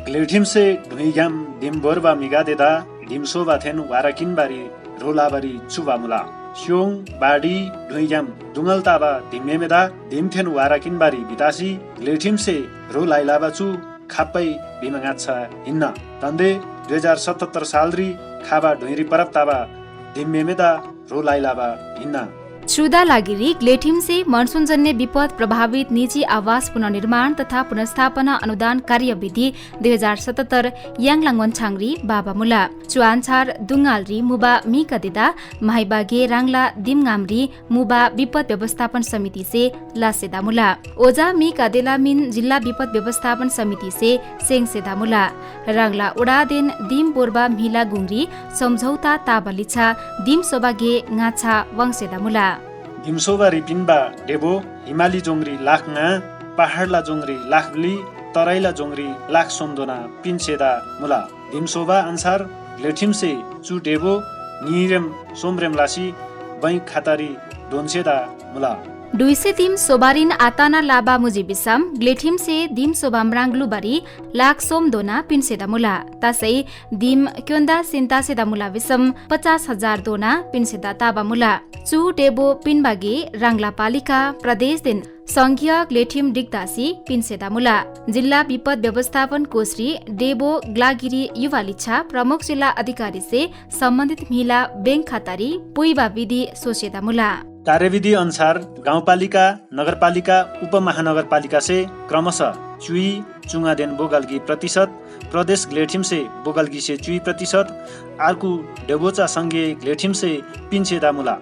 ग्लेठिमसे ढुइग्याम दिमबोरबा मिगादेदा दिमसोबा थेन वाराकिनबारी रोलाबारी चुबामुला स्योङ बाडी ढुइग्याम दुङलताबा धिमेमेदा दिमथेन वाराकिनबारी बितासी ग्लेठिमसे रोलाइलाबाचु खाप्पै बिमगाछा हिन्न तन्दे 2077 सालरी खाबा ढुइरी परप्ताबा दिमेमेदा रोलाइलाबा हिन्न श्रुदा लागिरी ग्लेठिमसे मनसुनजन्य विपद प्रभावित निजी आवास पुनर्निर्माण तथा पुनर्स्थापना अनुदान कार्यविधि 2077 याङलाङ वनछाङरी बाबामुला चुआनछार दुङालरी मुबा मिकदेदा माइबागे राङला दिमगामरी मुबा विपद व्यवस्थापन समिति से लासेदामुला ओजा मिकादेलामिन जिल्ला विपद व्यवस्थापन समिति से सेङसेदामुला राङला उडादेन दिम बोरबा मिला गुङ्री सम्झौता ताबलिछा दिम सोबागे गाछा वङसेदामुला दिमसोबा रिपिनबा डेबो हिमाली जोङ्री लाखङा पहाडला जोङ्री लाखबली तराइला जोङ्री लाख सोमदोना पिनसेदा मुला दिमसोबा अनुसार ग्लेठिमसे चु डेबो निरेम सोमरेम लासी बै खातारी डोनसेदा मुला डुइसे दिम सोबारिन आताना लाबा मुजिबिसम ग्लेठिमसे दिम सोबामराङलुबारी लाख सोमदोना पिनसेदा मुला तासै दिम क्योन्दा सिन्तासेदा मुला विसम 50,000 दोना पिनसेदा ताबा मुला चु डेबो पिनबागे राङला पालिका प्रदेश दिन संघीय ग्लेठिम डिग्दासी पिनसेदा मुला जिल्ला विपद व्यवस्थापन कोषरी डेबो ग्लागिरी युवालिछा प्रमुख जिल्ला अधिकारी से सम्बन्धित महिला बैंक खातारी पुइबा विधि सोचेदा मुला कार्यविधि अनुसार गाउँपालिका नगरपालिका उपमहानगरपालिका से क्रमशः चुई चुङादेन बोगल्गी प्रतिशत प्रदेश ग्लेठिम से बोगल्गी से 2% आर्कु डेबोचा संघीय ग्लेठिम से पिनसेदा मुला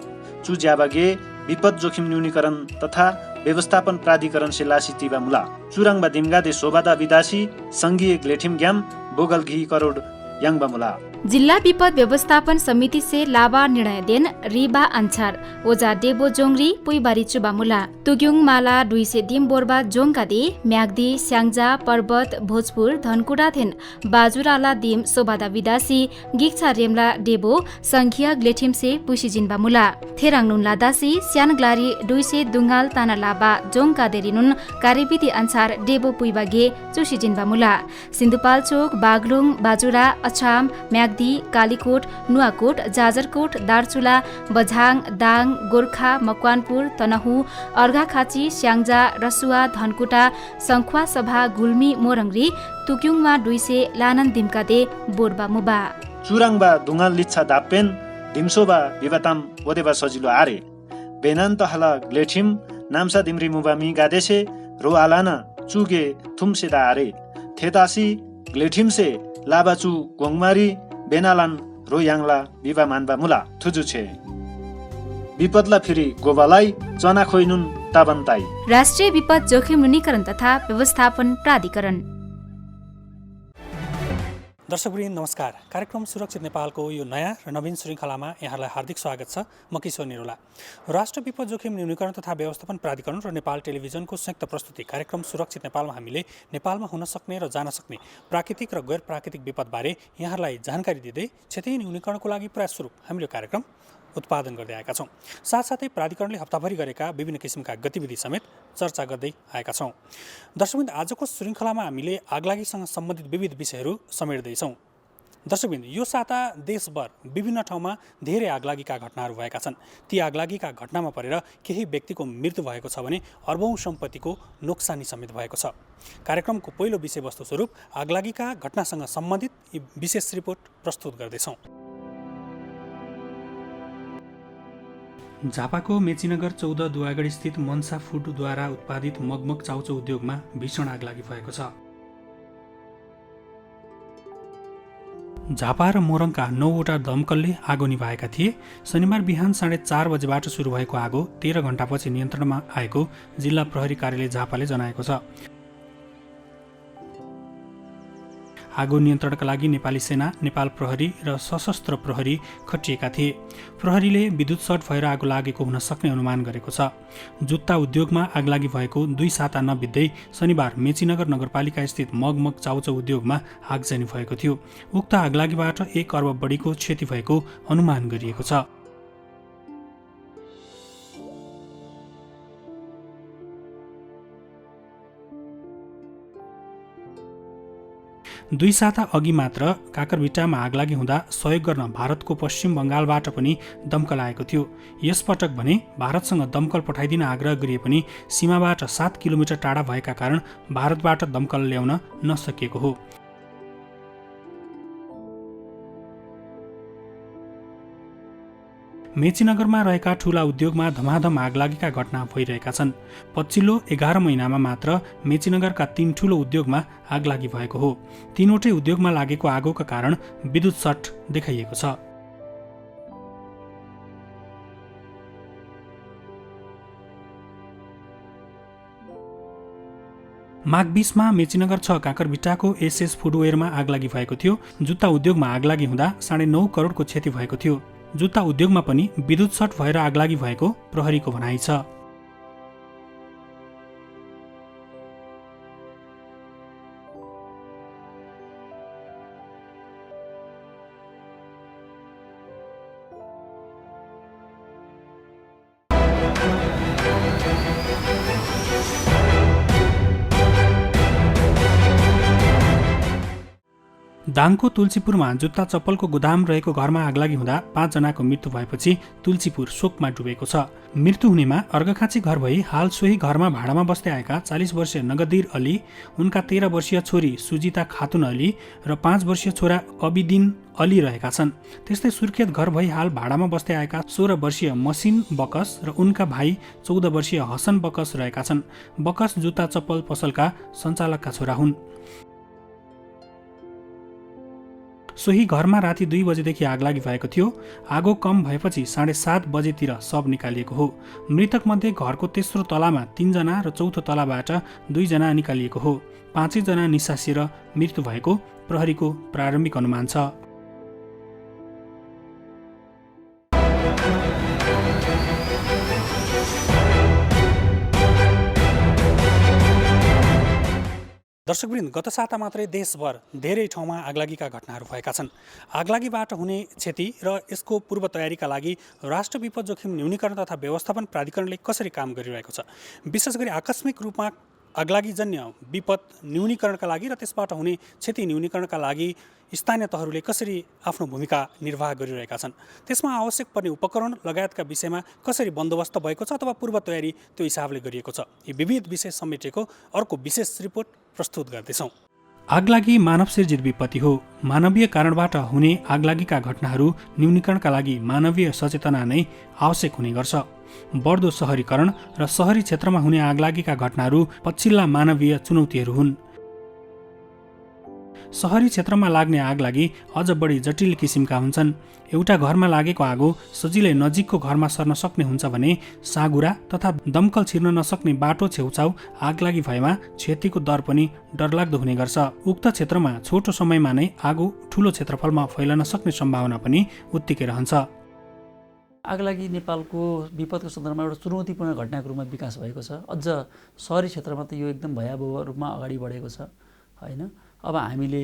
चु ज्याबागे विपद जोखिम न्यूनीकरण तथा व्यवस्थापन प्राधिकरण से लासी तिबा मुला चुराङबा दिमगादे सोबादा विदासी संघीय ग्लेठिम ग्याम बोगल्गी करोड याङबा मुला जिल्ला विपद व्यवस्थापन समिति से लाभा निर्णय देन रिबा अन्सार ओजा डेबो जोङ्री पुइबारी चुबामुला तुग्युङ माला डुइसे दिम बोरबा जोङकादे म्याग्दी स्याङ्जा पर्वत भोजपुर धनकुडा थेन बाजुराला दिम सोबादा विदासी गिक्छा रेमला डेबो संघीय ग्लेठिम से पुसिजिनबा मुला थेराङनुन लादासी स्यानग्लारी डुइसे दुङाल ताना लाबा जोङकादेरिनुन कार्यविधि अनुसार डेबो पुइबागे चुसिजिनबा मुला सिन्धुपाल्चोक बागलुङ बाजुरा अछाम म्याग्दी कालीकोट नुवाकोट जाजरकोट दार्चुला बझाङ दाङ गोर्खा मकवानपुर तनहु अर्घाखाँची स्याङ्जा रसुवा धनकुटा सङ्खुवा सभा गुल्मी मोरङरी तुक्युङमा डुइसे लानन दिमकादे बोरबा मुबा चुराङबा दुङाल लिच्छा दाप्पेन दिमसोबा विवाताम ओदेबा सजिलो आरे बेनान तहला ग्लेठिम नाम्सा दिमरी मुबा मी गादेसे रो आलाना चुगे थुमसेदा आरे थेतासी ग्लेठिमसे लाबाचु गोङमारी बेनालान रोयाङला विवा मानबा मुला थुजु छे विपदला फिरी गोबालाई चना खोइनुन ताबन्ताई राष्ट्रिय विपद जोखिम न्यूनीकरण तथा व्यवस्थापन प्राधिकरण दर्शकवृन्द नमस्कार। कार्यक्रम सुरक्षित नेपालको यो नयाँ र नवीन श्रृङ्खलामा यहाँलाई हार्दिक स्वागत छ। म किशोर निरोला। राष्ट्र विपद जोखिम न्यूनीकरण तथा व्यवस्थापन प्राधिकरण र नेपाल टेलिभिजनको संयुक्त प्रस्तुति कार्यक्रम सुरक्षित नेपालमा हामीले नेपालमा हुन सक्ने र जान सक्ने प्राकृतिक र गैर प्राकृतिक विपदबारे यहाँलाई जानकारी दिँदै क्षेत्रीय न्यूनीकरणको लागि प्रयास स्वरूप हामीले कार्यक्रम उत्पादन गर्दै आएका छौँ। साथसाथै प्राधिकरणले हप्ताभरि गरेका विभिन्न किसिमका गतिविधि समेत चर्चा गर्दै आएका छौँ। दर्शकवृन्द आजको श्रृङ्खलामा हामीले आगलागीसँग सम्बन्धित विविध विषयहरू समेट्दैछौँ। दर्शकवृन्द यो साता देशभर विभिन्न ठाउँमा धेरै आगलागीका घटनाहरू भएका छन्। ती आगलागीका घटनामा परेर केही व्यक्तिको मृत्यु भएको छ भने अर्बौं सम्पत्तिको नोक्सानी समेत भएको छ। कार्यक्रमको पहिलो विषयवस्तु स्वरूप आगलागीका घटनासँग सम्बन्धित यी विशेष रिपोर्ट प्रस्तुत गर्दैछौँ। झापाको मेचीनगर 14 दुवागढी स्थित मनसा फुडद्वारा उत्पादित मगमग चाउचाउ उद्योगमा भीषण आगलागी भएको छ। झापा र मोरङका 9वटा दमकलले आगो निभाएका थिए। शनिबार बिहान 4:30 बजेबाट सुरु भएको आगो 13 घण्टापछि नियन्त्रणमा आएको जिल्ला प्रहरी कार्यालय झापाले जनाएको छ। आगो नियन्त्रणका लागि नेपाली सेना, नेपाल प्रहरी र सशस्त्र प्रहरी खटिएका थिए। प्रहरीले विद्युत सर्ट भएर आगो लागेको हुन सक्ने अनुमान गरेको छ। जुत्ता उद्योगमा आगलागी भएको 2 साता नबित्दै शनिबार मेचीनगर नगरपालिका स्थित मगमग चाउचाउ उद्योगमा आगजनी भएको थियो। उक्त आगलागीबाट 1 अर्ब बढीको क्षति भएको अनुमान गरिएको छ। 2 साता अघि मात्र काकरभिट्टामा आगलागी हुँदा सहयोग गर्न भारतको पश्चिम बङ्गालबाट पनि दमकल आएको थियो। यसपटक भने भारतसँग दमकल पठाइदिन आग्रह गरिए पनि सीमाबाट 7 किलोमिटर टाढा भएका कारण भारतबाट दमकल ल्याउन नसकिएको हो। मेचीनगरमा रहेका ठूला उद्योगमा धमाधम आगलागीका घटना भइरहेका छन्। पछिल्लो 11 महिनामा मात्र मेचीनगरका 3 ठूलो उद्योगमा आगलागी भएको हो। 3वटै उद्योगमा लागेको आगोका कारण विद्युत सर्ट देखाइएको छ। माघ 20मा मेचीनगर 6 काकरभिट्टाको एसएस फुडवेयरमा आगलागी भएको थियो। जुत्ता उद्योगमा आगलागी हुँदा 9.5 करोडको क्षति भएको थियो। जुत्ता उद्योगमा पनि विद्युत सर्ट भएर आगलागी भएको प्रहरीको भनाइ छ। दाङको तुलसीपुरमा जुत्ता चप्पलको गोदाम रहेको घरमा आगलागी हुँदा 5 जनाको मृत्यु भएपछि तुलसीपुर शोकमा डुबेको छ। मृत्यु हुनेमा अर्घखाँची घर भई हाल सोही घरमा भाडामा बस्दै आएका 40 वर्षीय नगदीर अली, उनका 13 वर्षीय छोरी सुजिता खातुन अली र 5 वर्षीय छोरा अबिदिन अली रहेका छन्। त्यस्तै सुर्खेत घर भई हाल भाडामा बस्दै आएका 16 वर्षीय मसिन बकस र उनका भाइ 14 वर्षीय हसन बकस रहेका छन्। बकस जुत्ता चप्पल पसलका सञ्चालकका छोरा हुन्। सोही घरमा राति 2 बजेदेखि आगलागी भएको थियो। आगो कम भएपछि 7:30 बजेतिर शव निकालिएको हो। मृतक मध्ये घरको तेस्रो तलामा 3 जना र चौथो तलाबाट 2 जना निकालिएको हो। 5 जना निसासिएर मृत्यु भएको प्रहरीको प्रारम्भिक अनुमान छ। दर्शकवृन्द, गत साता मात्रै देशभर धेरै ठाउँमा आगलागीका घटनाहरू भएका छन्। आगलागीबाट हुने क्षति र यसको पूर्व तयारीका लागि राष्ट्र विपद जोखिम न्यूनीकरण तथा व्यवस्थापन प्राधिकरणले कसरी काम गरिरहेको छ, विशेष गरी आकस्मिक रूपमा आगलागीजन्य विपद न्यूनीकरणका लागि र त्यसबाट हुने क्षति न्यूनीकरणका लागि स्थानीय तहहरूले कसरी आफ्नो भूमिका निर्वाह गरिरहेका छन्, त्यसमा आवश्यक पर्ने उपकरण लगायतका विषयमा कसरी बन्दोबस्त भएको छ अथवा पूर्व तयारी त्यो हिसाबले गरिएको छ, यी विविध विषय समेटेको अर्को विशेष रिपोर्ट प्रस्तुत गर्दैछौँ। आगलागी मानव सिर्जित विपत्ति हो। मानवीय कारणबाट हुने आगलागीका घटनाहरू न्यूनीकरणका लागि मानवीय सचेतना नै आवश्यक हुने गर्छ। बढ्दो सहरीकरण र सहरी क्षेत्रमा हुने आगलागीका घटनाहरू पछिल्ला मानवीय चुनौतीहरू हुन्। सहरी क्षेत्रमा लाग्ने आगलागी अझ बढी जटिल किसिमका हुन्छन्। एउटा घरमा लागेको आगो सजिलै नजिकको घरमा सर्न सक्ने हुन्छ भने साँगुरा तथा दमकल छिर्न नसक्ने बाटो छेउछाउ आगलागी भएमा क्षतिको दर पनि डरलाग्दो हुने गर्छ। उक्त क्षेत्रमा छोटो समयमा नै आगो ठूलो क्षेत्रफलमा फैलन सक्ने सम्भावना पनि उत्तिकै रहन्छ। आगलागी नेपालको विपदको सन्दर्भमा एउटा चुनौतीपूर्ण घटनाको रूपमा विकास भएको छ। अझ सहरी क्षेत्रमा त यो एकदम भयावह रूपमा अगाडि बढेको छ हैन। अब हामीले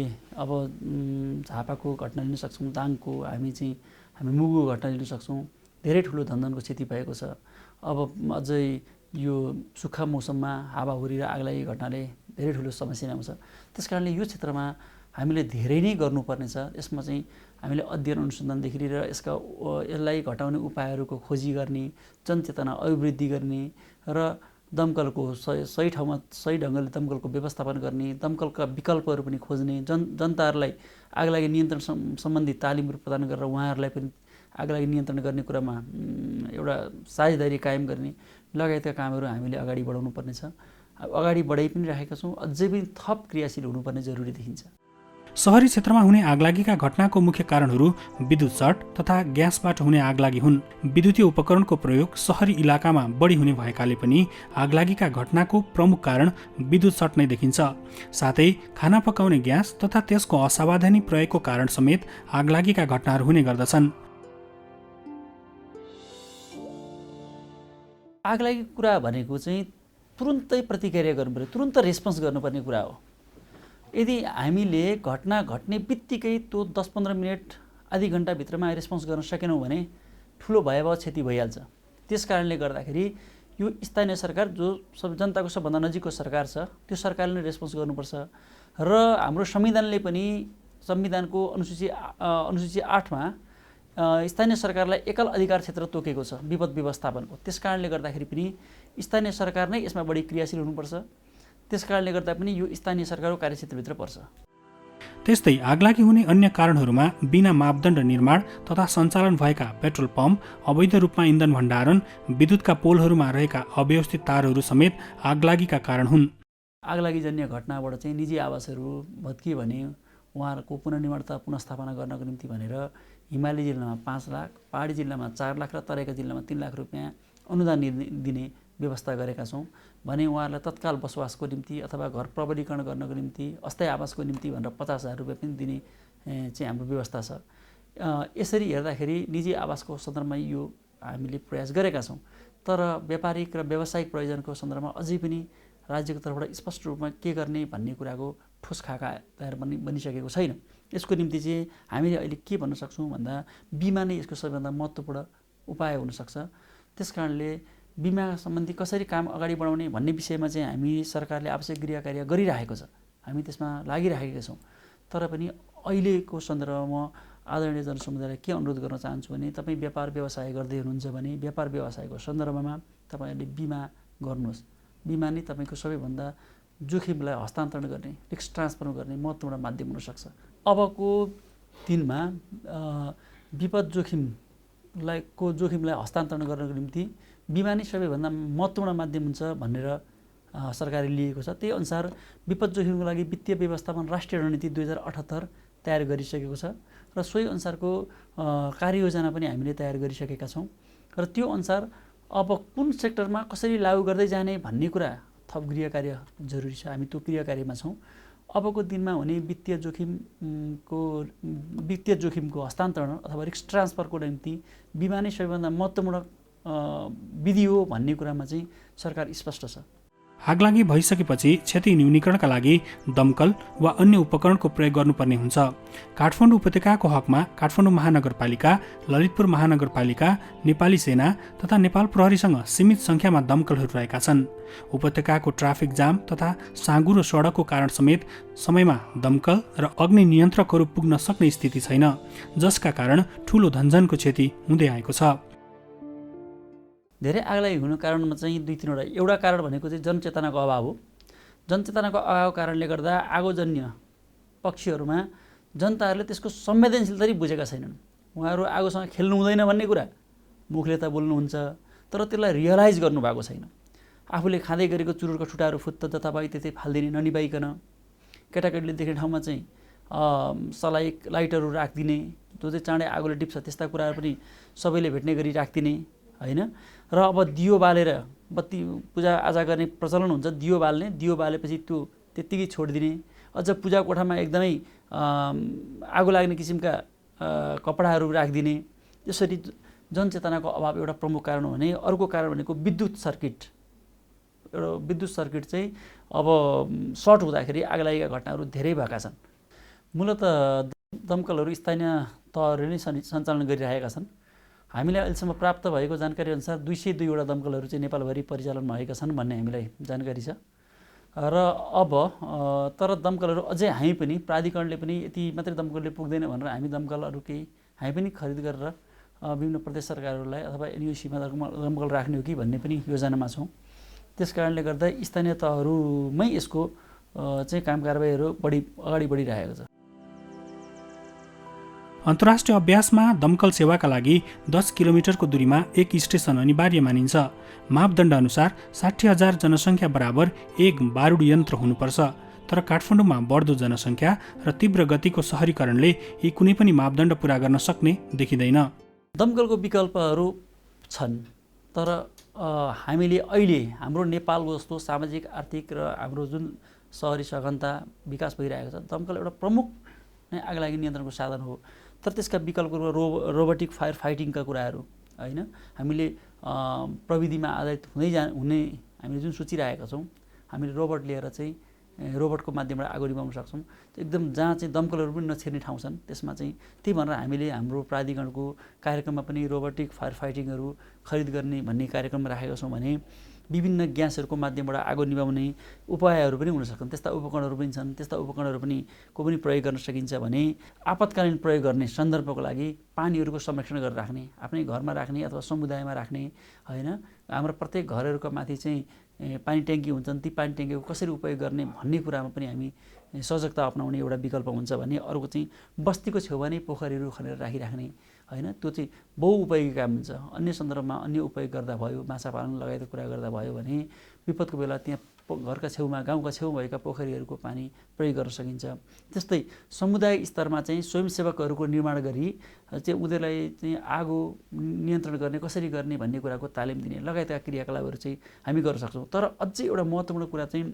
झापाको घटना लिन सक्छौँ, दाङको हामी मुगुको घटना लिन सक्छौँ। धेरै ठुलो धनधनको क्षति भएको छ। अब अझै यो सुक्खा मौसममा हावाहुरी र आगलागी घटनाले धेरै ठुलो समस्या ल्याउँछ। त्यसकारणले यो क्षेत्रमा हामीले धेरै नै गर्नुपर्ने छ। यसमा चाहिँ हामीले अध्ययन अनुसन्धानदेखि लिएर यसलाई घटाउने उपायहरूको खोजी गर्ने, जनचेतना अभिवृद्धि गर्ने र दमकलको सही ठाउँमा सही ढङ्गले दमकलको व्यवस्थापन गर्ने, दमकलका विकल्पहरू पनि खोज्ने, जनताहरूलाई आगलागी नियन्त्रण सम्बन्धी तालिमहरू प्रदान गरेर उहाँहरूलाई पनि आगलागी नियन्त्रण गर्ने कुरामा एउटा साझेदारी कायम गर्ने लगायतका कामहरू हामीले अगाडि बढाउनु पर्नेछ। अगाडि बढाइ पनि राखेका छौँ। अझै पनि थप क्रियाशील हुनुपर्ने जरुरी देखिन्छ। सहरी क्षेत्रमा हुने आगलागीका घटनाको मुख्य कारणहरू विद्युत सर्ट तथा ग्यासबाट हुने आगलागी हुन्। विद्युतीय उपकरणको प्रयोग सहरी इलाकामा बढी हुने भएकाले पनि आगलागीका घटनाको प्रमुख कारण विद्युत सर्ट नै देखिन्छ। साथै खाना पकाउने ग्यास तथा त्यसको असावधानी प्रयोगको कारण समेत आगलागीका घटनाहरू हुने गर्दछन्। आगलागी कुरा भनेको चाहिँ तुरुन्तै प्रतिक्रिया गर्नुपर्ने, तुरुन्त रेस्पोन्स गर्नुपर्ने कुरा हो। यदि हामीले घटना घट्ने बित्तिकै त्यो 10-15 मिनट आधी घन्टाभित्रमा रेस्पोन्स गर्न सकेनौँ भने ठुलो भयावह क्षति भइहाल्छ। त्यस कारणले गर्दाखेरि यो स्थानीय सरकार जो सब जनताको सबभन्दा नजिकको सरकार छ त्यो सरकारले नै रेस्पोन्स गर्नुपर्छ र हाम्रो संविधानले पनि संविधानको अनुसूची 8मा स्थानीय सरकारलाई एकल अधिकार क्षेत्र तोकेको छ विपद व्यवस्थापनको। त्यस कारणले गर्दाखेरि पनि स्थानीय सरकार नै यसमा बढी क्रियाशील हुनुपर्छ। त्यस कारणले गर्दा पनि यो स्थानीय सरकारको कार्यक्षेत्रभित्र पर्छ। त्यस्तै आगलागी हुने अन्य कारणहरूमा बिना मापदण्ड निर्माण तथा सञ्चालन भएका पेट्रोल पम्प, अवैध रूपमा इन्धन भण्डारण, विद्युतका पोलहरूमा रहेका अव्यवस्थित तारहरू समेत आगलागीका कारण हुन्। आगलागीजन्य घटनाबाट चाहिँ निजी आवासहरू भत्किए भने उहाँहरूको पुनर्निर्माण तथा पुनर्स्थापना गर्नको निम्ति भनेर हिमाली जिल्लामा 5 लाख, पहाडी जिल्लामा 4 लाख र तराईका जिल्लामा 3 लाख रुपियाँ अनुदान दिने व्यवस्था गरेका छौँ भने उहाँहरूलाई तत्काल बसोबासको निम्ति अथवा घर प्रबलीकरण गर्नको निम्ति, अस्थायी आवासको निम्ति भनेर 50,000 रुपियाँ पनि दिने चाहिँ हाम्रो व्यवस्था छ। यसरी हेर्दाखेरि निजी आवासको सन्दर्भमा यो हामीले प्रयास गरेका छौँ। तर व्यापारिक र व्यावसायिक प्रयोजनको सन्दर्भमा अझै पनि राज्यको तर्फबाट स्पष्ट रूपमा के गर्ने भन्ने कुराको ठोस खाका तयार बनिसकेको छैन। यसको निम्ति चाहिँ हामीले अहिले के भन्न सक्छौँ भन्दा बिमा नै यसको सबैभन्दा महत्त्वपूर्ण उपाय हुनसक्छ। त्यस कारणले बिमा सम्बन्धी कसरी काम अगाडि बढाउने भन्ने विषयमा चाहिँ हामी सरकारले आवश्यक गृह कार्य गरिरहेको छ, हामी त्यसमा लागिरहेका छौँ। तर पनि अहिलेको सन्दर्भमा आदरणीय जनसमुदायलाई के अनुरोध गर्न चाहन्छु भने तपाईँ व्यापार व्यवसाय गर्दै हुनुहुन्छ भने व्यापार व्यवसायको सन्दर्भमा तपाईँहरूले बिमा गर्नुहोस्। बिमा नै तपाईँको सबैभन्दा जोखिमलाई हस्तान्तरण गर्ने, रिस्क ट्रान्सफर गर्ने महत्त्वपूर्ण माध्यम हुनसक्छ। अबको दिनमा विपद जोखिमलाई हस्तान्तरण गर्नको निम्ति बिमा नै सबैभन्दा महत्त्वपूर्ण माध्यम हुन्छ भनेर सरकारले लिएको छ। त्यही अनुसार विपद जोखिमको लागि वित्तीय व्यवस्थापन राष्ट्रिय रणनीति 2078 तयार गरिसकेको छ र सोही अनुसारको कार्ययोजना पनि हामीले तयार गरिसकेका छौँ। र त्यो अनुसार अब कुन सेक्टरमा कसरी लागू गर्दै जाने भन्ने कुरा थप गृह कार्य जरुरी छ। हामी त्यो गृह कार्यमा छौँ। अबको दिनमा हुने वित्तीय जोखिमको हस्तान्तरण अथवा रिस्क ट्रान्सफरको निम्ति बिमा नै सबैभन्दा महत्त्वपूर्ण विधि हो भन्ने कुरामा चाहिँ सरकार स्पष्ट छ। आगलागी भइसकेपछि क्षति न्यूनीकरणका लागि दमकल वा अन्य उपकरणको प्रयोग गर्नुपर्ने हुन्छ। काठमाडौँ उपत्यकाको हकमा काठमाडौँ महानगरपालिका, ललितपुर महानगरपालिका, नेपाली सेना तथा नेपाल प्रहरीसँग सीमित सङ्ख्यामा दमकलहरू रहेका छन्। उपत्यकाको ट्राफिक जाम तथा साँघुरो सडकको कारण समेत समयमा दमकल र अग्नि नियन्त्रकहरू पुग्न सक्ने स्थिति छैन, जसका कारण ठूलो धनजनको क्षति हुँदै आएको छ। धेरै आगलागी हुनु कारणमा चाहिँ 2-3वटा। एउटा कारण भनेको चाहिँ जनचेतनाको अभाव हो। जनचेतनाको अभावको कारणले गर्दा आगोजन्य पक्षीहरूमा जनताहरूले त्यसको संवेदनशीलता नै बुझेका छैनन्। उहाँहरू आगोसँग खेल्नु हुँदैन भन्ने कुरा मुखले त बोल्नुहुन्छ, तर त्यसलाई रियलाइज गर्नुभएको छैन। आफूले खाँदै गरेको चुरुरको ठुटाहरू फुत्त जताभाइ त्यतै फालिदिने ननिभाइकन, केटाकेटीले देख्ने ठाउँमा चाहिँ सलाई लाइटहरू राखिदिने, जो चाहिँ चाँडै आगोले टिप्छ त्यस्ता कुराहरू पनि सबैले भेट्ने गरी राखिदिने होइन। र अब दियो बालेर बत्ती पूजाआजा गर्ने प्रचलन हुन्छ, दियो बालेपछि त्यो त्यत्तिकै छोडिदिने, अझ पूजा कोठामा एकदमै आगो लाग्ने किसिमका कपडाहरू राखिदिने। यसरी जनचेतनाको अभाव एउटा प्रमुख कारण हो भने अर्को कारण भनेको विद्युत सर्किट चाहिँ अब सर्ट हुँदाखेरि आगलागीका घटनाहरू धेरै भएका छन्। मूलत दमकलहरू स्थानीय तहहरूले नै सञ्चालन गरिरहेका छन्। हामीले अहिलेसम्म प्राप्त भएको जानकारी अनुसार 202वटा दमकलहरू चाहिँ नेपालभरि परिचालन भएका छन् भन्ने हामीलाई जानकारी छ। र अब तर दमकलहरू अझै हामी पनि प्राधिकरणले पनि यति मात्रै दमकलले पुग्दैन भनेर हामी दमकलहरू हामी पनि खरिद गरेर विभिन्न प्रदेश सरकारहरूलाई अथवा एनयुसीमा दमकल राख्ने हो कि भन्ने पनि योजनामा छौँ। त्यस कारणले गर्दा स्थानीय तहहरूमै यसको चाहिँ काम कारबाहीहरू अगाडि बढिरहेको छ। अन्तर्राष्ट्रिय अभ्यासमा दमकल सेवाका लागि 10 किलोमिटरको दूरीमा एक स्टेसन अनिवार्य मानिन्छ। मापदण्ड अनुसार 60,000 जनसङ्ख्या बराबर एक बारुड यन्त्र हुनुपर्छ। तर काठमाडौँमा बढ्दो जनसङ्ख्या र तीव्र गतिको सहरीकरणले यी कुनै पनि मापदण्ड पुरा गर्न सक्ने देखिँदैन। दमकलको विकल्पहरू छन्, तर हामीले अहिले हाम्रो नेपालको जस्तो सामाजिक आर्थिक र हाम्रो जुन सहरी सघनता विकास भइरहेको छ, दमकल एउटा प्रमुख नै आगलागी नियन्त्रणको साधन हो। तर त्यसका विकल्पहरू रोबोटिक फायर फाइटिङका कुराहरू होइन, हामीले प्रविधिमा आधारित हुने हामीले जुन सोचिरहेका छौँ, हामीले रोबोट लिएर चाहिँ रोबोटको माध्यमबाट आगो निभाउन सक्छौँ। एकदम जहाँ चाहिँ दमकलहरू पनि नछिर्ने ठाउँ छन् त्यसमा चाहिँ त्यही भनेर हामीले हाम्रो प्राधिकरणको कार्यक्रममा पनि रोबोटिक फायर फाइटिङहरू खरिद गर्ने भन्ने कार्यक्रम राखेका छौँ भने विभिन्न ग्यासहरूको माध्यमबाट आगो निभाउने उपायहरू पनि हुन सक्छन्। त्यस्ता उपकरणहरू पनि छन्। त्यस्ता उपकरणहरू पनि प्रयोग गर्न सकिन्छ भने आपतकालीन प्रयोग गर्ने सन्दर्भको लागि पानीहरूको संरक्षण गरेर राख्ने, आफ्नै घरमा राख्ने अथवा समुदायमा राख्ने, होइन, हाम्रो प्रत्येक घरहरूका माथि चाहिँ पानी ट्याङ्की हुन्छन्, ती पानी ट्याङ्कीको कसरी उपयोग गर्ने भन्ने कुरामा पनि हामी सजगता अपनाउने एउटा विकल्प हुन्छ भने अर्को चाहिँ बस्तीको छेउमा नै पोखरीहरू खनेर राखिराख्ने, होइन, त्यो चाहिँ बहुउपयोगी काम हुन्छ। अन्य सन्दर्भमा अन्य उपयोग गर्दा भयो, माछा पालन लगायतको कुरा गर्दा भयो भने विपदको बेला त्यहाँ घरका छेउमा गाउँका छेउ भएका पोखरीहरूको पानी प्रयोग गर्न सकिन्छ। त्यस्तै समुदाय स्तरमा चाहिँ स्वयंसेवकहरूको निर्माण गरी चाहिँ उनीहरूलाई चाहिँ आगो नियन्त्रण गर्ने कसरी गर्ने भन्ने कुराको तालिम दिने लगायतका क्रियाकलापहरू चाहिँ हामी गर्न सक्छौँ। तर अझै एउटा महत्त्वपूर्ण कुरा चाहिँ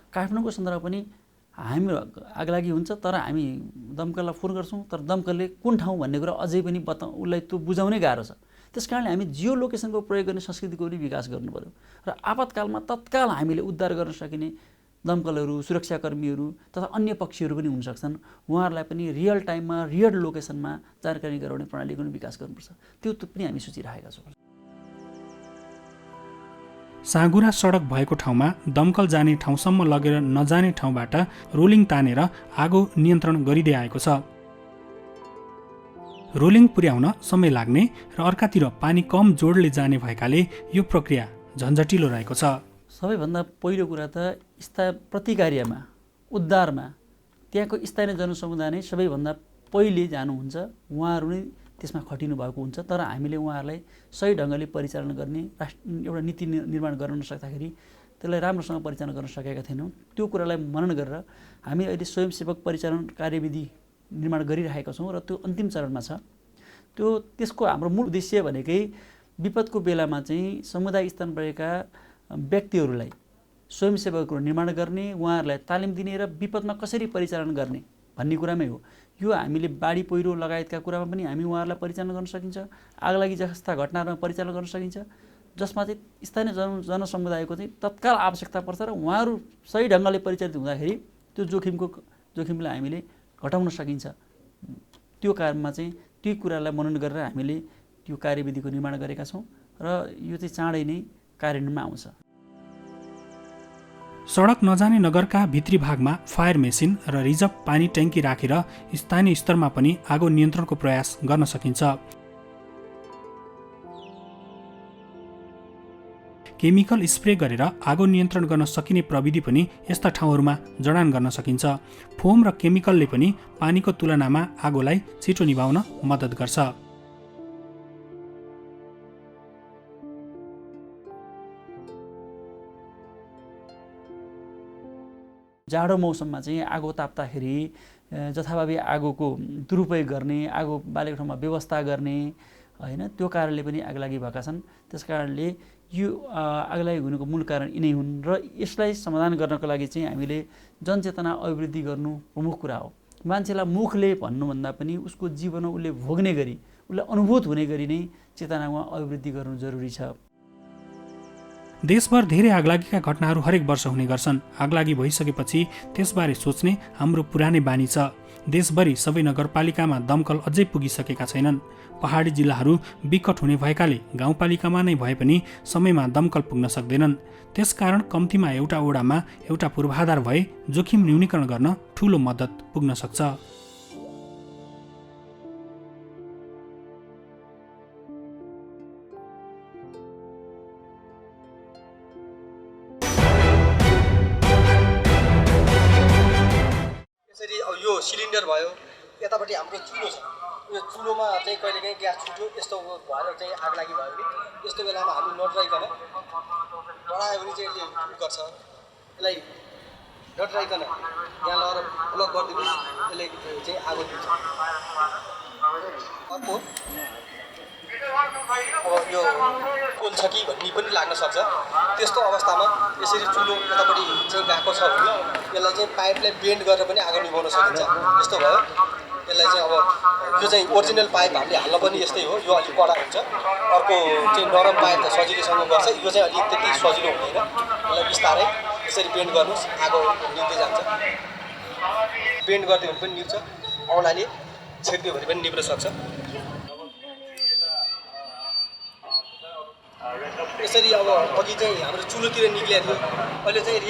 काठमाडौँको सन्दर्भमा पनि हामी आगलागी हुन्छ तर हामी दमकललाई फोन गर्छौँ, तर दमकलले कुन ठाउँ भन्ने कुरा अझै पनि उसलाई त्यो बुझाउनै गाह्रो छ। त्यस कारणले हामी जियो लोकेसनको प्रयोग गर्ने संस्कृतिको पनि विकास गर्नु पर्यो र आपतकालमा तत्काल हामीले उद्धार गर्न सकिने दमकलहरू, सुरक्षाकर्मीहरू तथा अन्य पक्षहरू पनि हुन सक्छन्। उहाँहरूलाई पनि रियल टाइममा रियल लोकेसनमा जानकारी गराउने प्रणालीको पनि विकास गर्नुपर्छ। त्यो पनि हामी सोचिरहेका छौँ। साँघुरा सडक भएको ठाउँमा दमकल जाने ठाउँसम्म लगेर नजाने ठाउँबाट रोलिङ तानेर आगो नियन्त्रण गरिँदै आएको छ। रोलिङ पुर्याउन समय लाग्ने र अर्कातिर पानी कम जोडले जाने भएकाले यो प्रक्रिया झन्झटिलो रहेको छ। सबैभन्दा पहिलो कुरा त प्रतिकार्यमा, उद्धारमा त्यहाँको स्थानीय जनसमुदाय नै सबैभन्दा पहिले जानुहुन्छ। उहाँहरू नै त्यसमा खटिनु भएको हुन्छ। तर हामीले उहाँहरूलाई सही ढङ्गले परिचालन गर्ने एउटा नीति निर्माण गर्न नसक्दाखेरि त्यसलाई राम्रोसँग परिचालन गर्न सकेका थिएनौँ। त्यो कुरालाई मनन गरेर हामी अहिले स्वयंसेवक परिचालन कार्यविधि निर्माण गरिरहेका छौँ र त्यो अन्तिम चरणमा छ। त्यसको हाम्रो मूल उद्देश्य भनेकै विपदको बेलामा चाहिँ समुदाय स्तरमा रहेका व्यक्तिहरूलाई स्वयंसेवकहरू निर्माण गर्ने, उहाँहरूलाई तालिम दिने र विपदमा कसरी परिचालन गर्ने भन्ने कुरामै हो। यो हामीले बाढी पहिरो लगायतका कुरामा पनि हामी उहाँहरूलाई परिचालन गर्न सकिन्छ। आगलागी जस्ता घटनाहरूमा परिचालन गर्न सकिन्छ जसमा चाहिँ स्थानीय जनसमुदायको चाहिँ तत्काल आवश्यकता पर्छ र उहाँहरू सही ढङ्गले परिचालित हुँदाखेरि त्यो जोखिमलाई हामीले घटाउन सकिन्छ। त्यो कारणमा चाहिँ त्यो कुरालाई मनन गरेर हामीले त्यो कार्यविधिको निर्माण गरेका छौँ र यो चाहिँ चाँडै नै कार्यान्वयनमा आउँछ। सडक नजाने नगरका भित्री भागमा फायर मेसिन र रिजर्भ पानी ट्याङ्की राखेर स्थानीय स्तरमा पनि आगो नियन्त्रणको प्रयास गर्न सकिन्छ। केमिकल स्प्रे गरेर आगो नियन्त्रण गर्न सकिने प्रविधि पनि यस्ता ठाउँहरूमा जडान गर्न सकिन्छ। फोम र केमिकलले पनि पानीको तुलनामा आगोलाई छिटो निभाउन मद्दत गर्छ। जाडो मौसममा चाहिँ आगो ताप्दाखेरि जथाभावी आगोको दुरुपयोग गर्ने, आगो बालेको ठाउँमा व्यवस्था गर्ने, होइन, त्यो कारणले पनि आगलागी भएका छन्। त्यस कारणले यो आगलागी हुनुको मूल कारण यिनै हुन् र यसलाई समाधान गर्नको लागि चाहिँ हामीले जनचेतना अभिवृद्धि गर्नु प्रमुख कुरा हो। मान्छेलाई मुखले भन्नुभन्दा पनि उसको जीवनमा उसले भोग्ने गरी, उसलाई अनुभूत हुने गरी नै चेतनामा अभिवृद्धि गर्नु जरुरी छ। देशभर धेरै आगलागीका घटनाहरू हरेक वर्ष हुने गर्छन्। आगलागी भइसकेपछि त्यसबारे सोच्ने हाम्रो पुरानै बानी छ। देशभरि सबै नगरपालिकामा दमकल अझै पुगिसकेका छैनन्। पहाडी जिल्लाहरू विकट हुने भएकाले गाउँपालिकामा नै भए पनि समयमा दमकल पुग्न सक्दैनन्। त्यसकारण कम्तीमा एउटा वडामा एउटा पूर्वाधार भए जोखिम न्यूनीकरण गर्न ठूलो मद्दत पुग्न सक्छ। यो सिलिन्डर भयो, यतापट्टि हाम्रो चुलो छ, यो चुलोमा चाहिँ कहिलेकाहीँ ग्यास छुट्यो, यस्तो भएर चाहिँ आगलागी भयो भने यस्तो बेलामा हामी नडराइकन बढायो भने चाहिँ यसले गर्छ। यसलाई नडराइकन यहाँ लगेर ब्लक गरिदिनुहोस्, यसले चाहिँ आगो दिन्छ। अर्को अब यो पोल्छ कि भन्ने पनि लाग्न सक्छ। त्यस्तो अवस्थामा यसरी चुलो यतापट्टि चाहिँ गएको छ भने यसलाई चाहिँ पाइपलाई बेन्ड गरेर पनि आगो निभाउन सकिन्छ। यस्तो भयो, यसलाई चाहिँ अब यो चाहिँ ओरिजिनल पाइप हामीले हाल्न पनि यस्तै हो, यो अलिक कडा हुन्छ। अर्को चाहिँ नरम पाइप त सजिलैसँग गर्छ, यो चाहिँ अलिक त्यति सजिलो हुँदैन। यसलाई बिस्तारै यसरी बेन्ड गर्नुहोस्, आगो निभ्दै जान्छ। बेन्ड गरिदियो भने पनि निभ्छ, औँलाले छेकिदियो भने पनि निभ्न सक्छ। यसरी अब अघि चाहिँ हाम्रो चुलोतिर निक्लिएको थियो, अहिले चाहिँ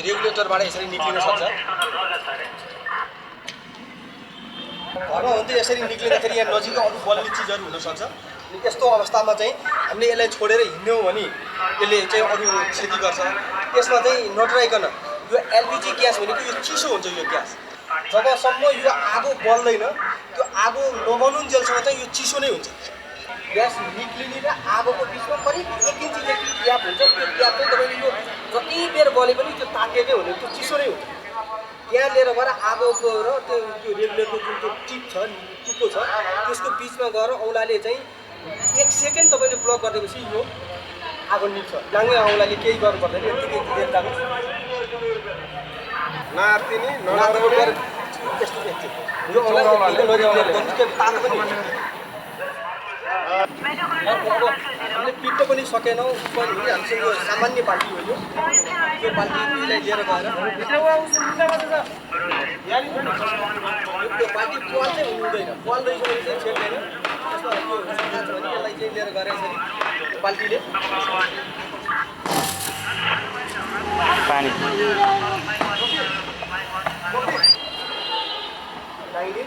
रेगुलेटरबाट यसरी निक्लिन सक्छ। घरमा हुन्थ्यो यसरी निक्लिँदाखेरि यहाँ नजिकै अरू बल्ने चिजहरू हुनसक्छ। अनि यस्तो अवस्थामा चाहिँ हामीले यसलाई छोडेर हिँड्यौँ भने यसले चाहिँ अरू क्षति गर्छ। यसमा चाहिँ नडराइकन यो एलपिजी ग्यास भनेको यो चिसो हुन्छ। यो ग्यास जबसम्म यो आगो बल्दैन, त्यो आगो नबनुन्जेलसम्म चाहिँ यो चिसो नै हुन्छ। ग्यास निक्लिने र आगोको बिचमा करिब 1 इन्च जति ग्याप हुन्छ। त्यो ग्याप चाहिँ तपाईँले यो जति बेर बले पनि त्यो तातेकै हुने, त्यो चिसो नै हुन्छ। त्यहाँ लिएर गएर आगोको र त्यो रेगुलेटरको जुन त्यो टिप छ, टुप्पो छ, त्यसको बिचमा गएर औँलाले चाहिँ 1 सेकेन्ड तपाईँले प्लग गरिदिएपछि यो आगो निप्छ। डाङ्गे औँलाले केही गर्नु पर्दैन, यतिकै देर लाग्छ। नातिनी ननातिनी त्यस्तो देखिन्छ। यो औँलाले तातो पनि हुन्छ। हामीले पिट्न पनि सकेनौँ, हामीसँग यो सामान्य बाल्टी हो। यो बाल्टीलाई लिएर गएर त्यो बाल्टी पाल चाहिँ हुँदैन, पाल रहेछ भने चाहिँ छेड्दैन। त्यसमा यो सफा छ भने यसलाई चाहिँ लिएर गएर यसरी बाल्टीले पानी दाहिने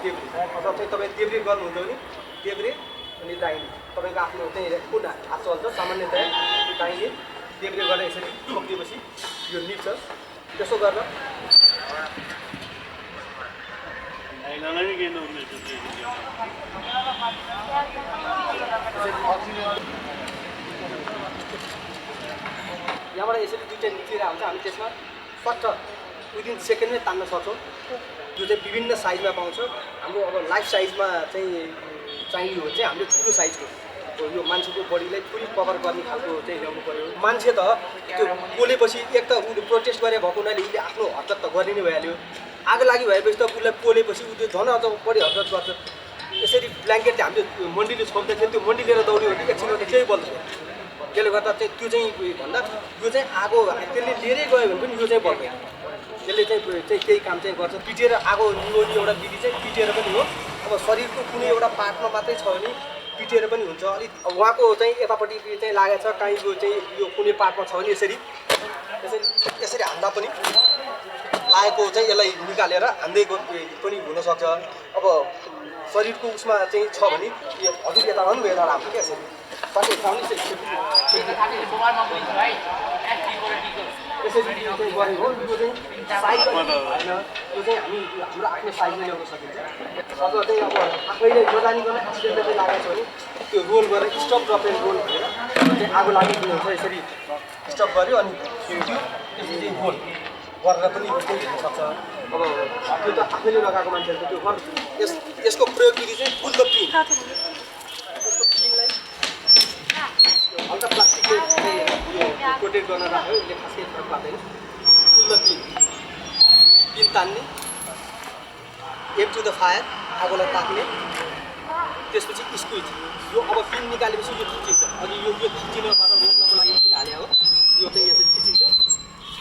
देब्रे, अथवा चाहिँ तपाईँ देब्रे गर्नुहुन्छ भने देब्रे अनि दाहिने तपाईँको आफ्नो चाहिँ कुन हात चल्छ सामान्यतया त्यो दाहिने देब्रे गरेर यसरी छोपिदिएपछि यो निप्छ। त्यसो गरेर यहाँबाट यसरी दुईवटा निक्लिएर आउँछ। हामी त्यसमा सट्ट विदिन सेकेन्डमै तान्न सक्छौँ। यो चाहिँ विभिन्न साइजमा पाउँछ। हाम्रो अब लाइफ साइजमा चाहिँ चाहियो भने चाहिँ हामीले ठुलो साइजको यो मान्छेको बडीलाई फुल कभर गर्ने खालको चाहिँ ल्याउनु पऱ्यो। मान्छे त त्यो पोलेपछि एक त उसले प्रोटेस्ट गरे भएको हुनाले उसले आफ्नो हरकत त गर्ने नै भइहाल्यो। आगो लागि भएपछि त उसलाई पोलेपछि उसले झन् अझ बढी हरकत गर्छ। यसरी ब्ल्याङ्केटले हामीले मन्डीले छोप्दाखेरि त्यो मन्डी लिएर दौड्यो भने एकछिनमा त केही बल्छ। त्यसले गर्दा चाहिँ त्यो चाहिँ भन्दा यो चाहिँ आगो त्यसले लिएरै गयो भने पनि यो चाहिँ बल्दैन। त्यसले चाहिँ केही काम चाहिँ गर्छ। पिटेर आगो निभाउने एउटा विधि चाहिँ पिटेर पनि हो। अब शरीरको कुनै एउटा पार्टमा मात्रै छ भने पिटेर पनि हुन्छ। अलिक उहाँको चाहिँ यतापट्टि चाहिँ लागेको छ, काहीँ यो चाहिँ यो कुनै पार्टमा छ भने यसरी हान्दा पनि लागेको चाहिँ यसलाई निकालेर हान्दै पनि हुनसक्छ। अब शरीरको उसमा चाहिँ छ भने हजुर यता भन्नु यता राम्रो क्या यसरी यसरी चाहिँ गरेको हो। यो चाहिँ साइज भएन, यो चाहिँ हामी हाम्रो आफ्नो साइजमा ल्याउन सकिन्छ। अथवा चाहिँ अब आफैले नजानिकन एक्सिडेन्टले चाहिँ लागेको छ भने त्यो रोल गरेर स्टप ड्रप एन्ड रोल भनेर चाहिँ आगो लाग्ने हुन्छ। यसरी स्टप गऱ्यो अनि यसरी रोल गरेर पनि हुनसक्छ। अब त्यो त आफैले लगाएको मान्छेहरूको त्यो यसको प्रयोग विधि चाहिँ फुल द पिन। यसको पिनलाई हल्का प्लास्टिकले प्रोटेक्ट गर्न राख्यो, यसले खासै फरक पार्दैन। फुल द पिन तान्ने, एम टु द फायर आगोलाई ताक्ने, त्यसपछि स्क्विज। यो अब पिन निकालेपछि यो खिचिन्छ। अनि यो खिचिनबाट रोक्नको लागि पिन हाले हो, यो चाहिँ यसरी खिचिन्छ।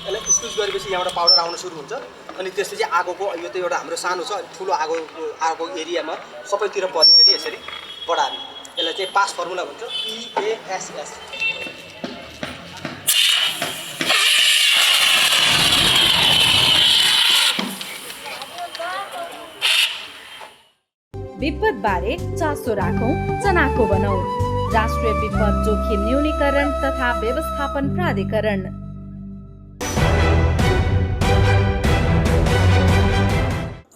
यसलाई स्क्विज गरेपछि यहाँबाट पाउडर आउन सुरु हुन्छ। अनि त्यसपछि आगोको यो त एउटा हाम्रो सानो छ, ठुलो आगो एरियामा सबैतिर पर्ने गरी यसरी बढार्ने। यसलाई चाहिँ पास फर्मुला भन्छ, PASS। विपद बारे चासो राखौं, चनाखो बनाऊ। राष्ट्रिय विपद जोखिम न्यूनीकरण तथा व्यवस्थापन प्राधिकरण।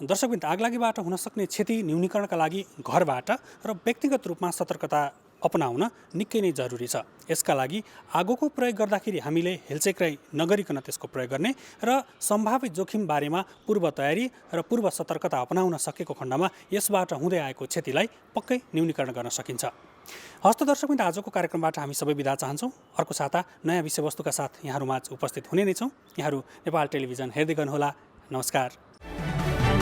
दर्शकवृन्द, आगलागीबाट हुन सक्ने क्षति न्यूनीकरणका लागि घरबाट र व्यक्तिगत रूपमा सतर्कता अपनाउन निकै नै जरुरी छ। यसका लागि आगोको प्रयोग गर्दाखेरि हामीले हेलचेक्राइ नगरिकन त्यसको प्रयोग गर्ने र सम्भावित जोखिम बारेमा पूर्व तयारी र पूर्व सतर्कता अपनाउन सकेको खण्डमा यसबाट हुँदै आएको क्षतिलाई पक्कै न्यूनीकरण गर्न सकिन्छ। हस्त दर्शकवृन्द, आजको कार्यक्रमबाट हामी सबै बिदा चाहन्छौँ। अर्को साता नयाँ विषयवस्तुका साथ यहाँहरूमाझ उपस्थित हुने नै छौँ। यहाँहरू नेपाल टेलिभिजन हेर्दै गर्नुहोला। नमस्कार।